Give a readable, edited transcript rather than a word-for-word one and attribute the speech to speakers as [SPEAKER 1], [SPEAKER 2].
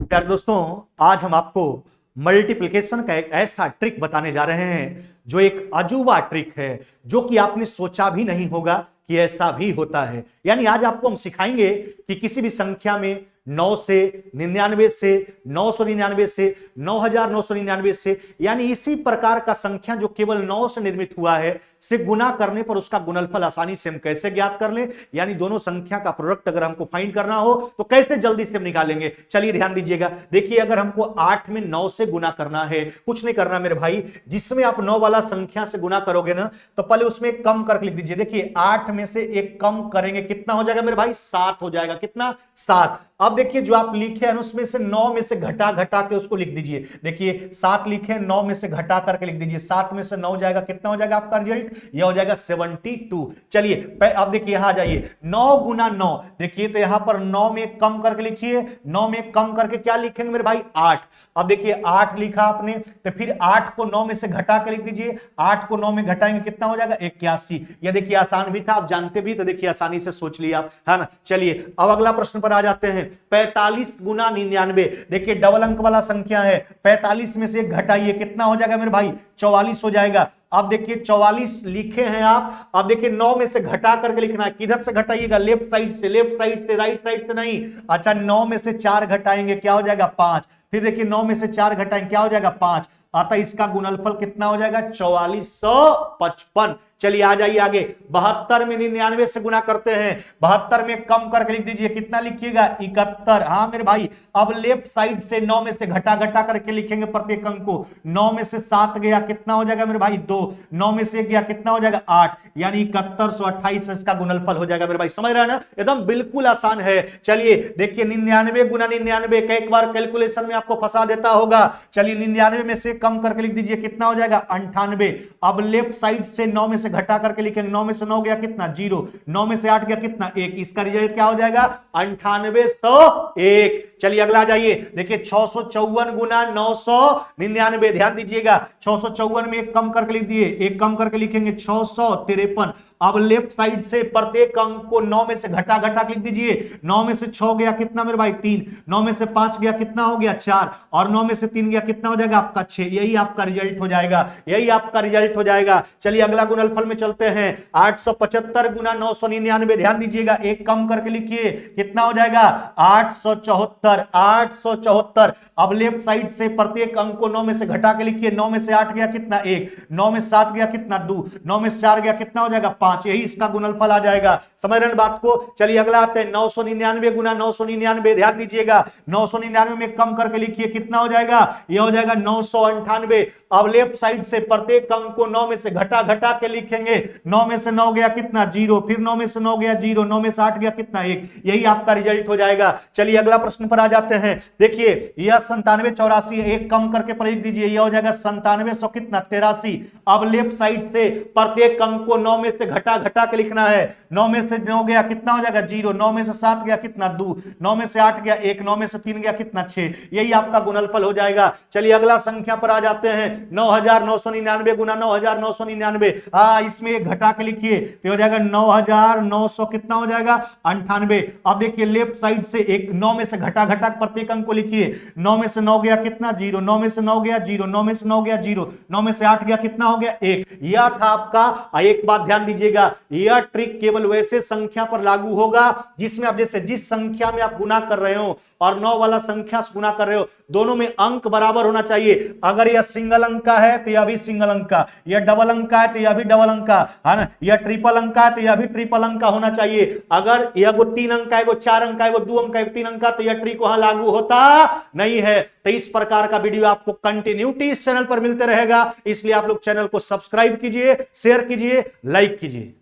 [SPEAKER 1] प्यारे दोस्तों, आज हम आपको मल्टीप्लिकेशन का एक ऐसा ट्रिक बताने जा रहे हैं जो एक अजूबा ट्रिक है, जो कि आपने सोचा भी नहीं होगा कि ऐसा भी होता है। यानी आज आपको हम सिखाएंगे कि किसी भी संख्या में 9 से 99 से 999 से 9999 से यानी इसी प्रकार का संख्या जो केवल 9 से निर्मित हुआ है से गुना करने पर उसका गुणनफल आसानी से हम कैसे ज्ञात कर लें। यानी दोनों संख्या का प्रोडक्ट अगर हमको फाइंड करना हो तो कैसे जल्दी से हम निकालेंगे। चलिए ध्यान दीजिएगा। देखिए, अगर हमको 8 में 9 से गुना करना है, कुछ नहीं करना मेरे भाई, जिसमें आप 9 वाला संख्या से गुना करोगे ना तो पहले उसमें एक कम करके लिख दीजिए। देखिए 8 में से एक कम करेंगे, कितना हो जाएगा मेरे भाई? 7 हो जाएगा। कितना? 7। अब देखिए जो आप लिखे हैं उसमें से 9 में से घटा घटा के उसको लिख दीजिए। देखिए 7 लिखे, 9 में से घटा करके लिख दीजिए। 7 में से 9 जाएगा, कितना हो जाएगा आपका रिजल्ट? यह हो जाएगा 72। चलिए अब देखिए यहां आ जाइए, 9 गुना 9। देखिए तो यहां पर 9 में कम करके लिखिए। 9 में कम करके क्या लिखेंगे मेरे भाई? 8। अब देखिए 8 लिखा आपने तो फिर 8 को 9 में से घटा के लिख दीजिए। 8 को 9 में घटाएंगे, कितना हो जाएगा? 81। यह देखिए आसान भी था, आप जानते भी तो देखिए आसानी से सोच लिया आप, है ना। चलिए अब अगला प्रश्न पर आ जाते हैं। 45 गुना 99। देखिए डबल अंक वाला संख्या है, 45 में से एक घटाइए, कितना हो जाएगा मेरे भाई? 44 हो जाएगा। अब देखिए 44 लिखे हैं आप। अब देखिए 9 में से घटा करके लिखना है। किधर से घटाइएगा? लेफ्ट साइड से। लेफ्ट साइड से, राइट साइड से नहीं। अच्छा 9 में से 4 घटाएंगे, क्या हो जाएगा? 5। फिर देखिए 9 में से 4 घटाएंगे, क्या हो जाएगा? 5। अतः इसका गुणनफल कितना हो जाएगा? 4455। चलिए आ जाइए आगे। 72 में 99 से गुना करते हैं। 72 में कम करके लिख दीजिए, कितना लिखिएगा? 71। हाँ मेरे भाई, अब लेफ्ट साइड से 9 में से घटा घटा करके लिखेंगे प्रत्येक अंक को। 9 में से 7 गया, कितना हो जाएगा मेरे भाई? 2। 9 में से 1 गया, कितना हो जाएगा? 8। यानी 7128 इसका गुणनफल हो जाएगा मेरे भाई। समझ रहे हैं ना? एकदम बिल्कुल आसान है। चलिए देखिए 99 गुना 99 एक बार कैलकुलेशन में आपको फंसा देता होगा। चलिए 99 में से कम करके लिख दीजिए, कितना हो जाएगा? 98। अब लेफ्ट साइड से 9 में से घटा करके लिखेंगे। 9 में से 9 गया, कितना? 0। 9 में से 8 गया, कितना? 1। इसका रिजल्ट क्या हो जाएगा? 9801। चलिए अगला जाइए। देखिए 654 गुना 999। ध्यान दीजिएगा, 654 में एक कम करके लिख दिए, एक कम करके लिखेंगे 653। अब लेफ्ट साइड से प्रत्येक अंक को 9 में से घटा घटा लिख दीजिए। 9 में से 6 गया, कितना मेरे भाई? 3। 9 में से 5 गया, कितना हो गया? 4। और 9 में से 3 गया, कितना हो जाएगा आपका? 6। यही आपका रिजल्ट हो जाएगा। यही आपका रिजल्ट हो जाएगा। चलिए अगला गुणनफल में चलते हैं। 875 गुना 999। ध्यान दीजिएगा, एक कम करके लिखिए, कितना हो जाएगा? 874। 874। अब लेफ्ट साइड से प्रत्येक अंक को 9 में से घटा के लिखिए। 9 में से 8 गया, कितना? 1। 9 में से 7 गया, कितना? 2। 9 में से 4 गया, कितना हो जाएगा? 5। यही इसका गुणनफल आ जाएगा। समझ रहे हैं बात को? चलिए अगला आते हैं। 999 गुना 999। ध्यान दीजिएगा, 999 में कम करके लिखिए, कितना हो जाएगा? यह हो जाएगा 998। अब लेफ्ट साइड से प्रत्येक अंक को 9 में से घटा घटा के लिखेंगे। 9 में से 9 गया, कितना? 0। फिर 9 में से 9 गया, 0। 9 में से 8 गया, कितना? 1। यही आपका रिजल्ट हो जाएगा। चलिए अगला प्रश्न पर आ जाते हैं। देखिए यह 9784 एक कम करके पर लिख दीजिए, यह हो जाएगा 9700 कितना? 83। अब लेफ्ट साइड से प्रत्येक अंक को 9 में से घटा घटा के लिखना है। 9 में से 9 गया, कितना हो जाएगा? 0। 9 में से 7 गया, कितना? 2। 9 में से 8 गया, 1। 9 में से 3 गया, कितना? 6। यही आपका गुणनफल हो जाएगा। चलिए अगला संख्या पर आ जाते हैं। 9999 गुना 9999। इसमें एक घटा के लिखिए तो हो जाएगा 9900 कितना हो जाएगा? 98। अब देखिए लेफ्ट साइड से एक 9 में से घटा घटा प्रत्येक अंक को लिखिए। 9 में से 9 गया, कितना? 0। 9 में से 9 गया, 0। 9 में से 9 गया, 0। 9 में से 8 गया, कितना हो गया? 1। यह था आपका। एक बात ध्यान दीजिएगा, यह ट्रिक केवल वैसे संख्या पर लागू होगा जिसमें आप जैसे जिस संख्या में आप गुना कर रहे हो और 9 वाला संख्या से गुना कर रहे हो, दोनों में अंक बराबर होना चाहिए। अगर यह सिंगल अंक का है तो यह भी सिंगल अंक का, यह डबल अंक का है तो यह भी डबल अंक का, है ना, यह ट्रिपल अंक का है तो यह भी ट्रिपल अंक का होना चाहिए। अगर यह 3 अंक का है, 4 अंक का है, 2 अंक का है, 3 अंक का, तो यह ट्रिक वहां लागू होता नहीं है। तो इस प्रकार का वीडियो आपको कंटिन्यूटी इस चैनल पर मिलते रहेगा, इसलिए आप लोग चैनल को सब्सक्राइब कीजिए, शेयर कीजिए, लाइक कीजिए।